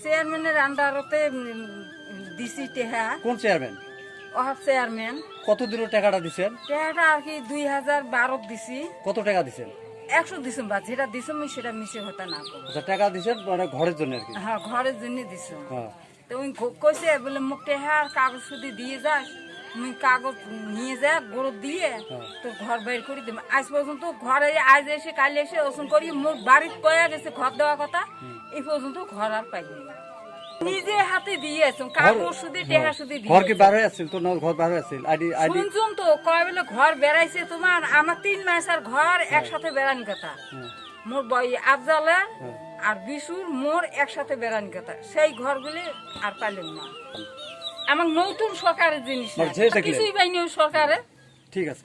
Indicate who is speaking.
Speaker 1: চেয়ারম্যানের আন্ডারতে দিছি টেহা।
Speaker 2: কোন চেয়ারম্যান?
Speaker 1: ওহাব চেয়ারম্যান।
Speaker 2: কত দিনের টাকাটা দিছেন?
Speaker 1: টেহাটা আর কি 2012 দিছি।
Speaker 2: কত টাকা দিছেন?
Speaker 1: 100 দিছুম, বা যেটা দিছুম সেটা মিশে হতা না করবো।
Speaker 2: আচ্ছা, টাকা দিছেন মানে ঘরের জন্য আর কি?
Speaker 1: হ্যাঁ, ঘরের জন্য দিছুম।
Speaker 2: হ্যাঁ।
Speaker 1: তো উনি কইছে বলে মুখ টেহা আর কাগজ শুধু দিয়ে যাস, মুই কাগজ নিয়ে যা গরু দিয়ে তোর ঘর বাইর করে দিম। আজ পর্যন্ত ঘরে আজ এসে কাল এসে ওসন করি মোর বাড়ির কয়া গেছে ঘর দেওয়ার কথা, এই পর্যন্ত ঘর আর পাইনি। নিজে হাতে দিয়েছে কাগজ শুধু টেহা শুধু দিয়ে।
Speaker 2: ঘর কি বার হয়ে আসছিল? তো না, ঘর বার হয়ে আসছিল। আইডি
Speaker 1: শুনছুন তো কয় বলে ঘর বেড়াইছে তোমার, আমার 3 মাস আর ঘর একসাথে বেড়ান কথা। মোর বই আফজালে আর বিশুর মোর একসাথে বেড়ান কথা, সেই ঘরগুলি আর পাইলেন না। আমার নতুন সরকারের জিনিস না, কিছুই পাইনি ওই সরকারে।
Speaker 2: ঠিক আছে।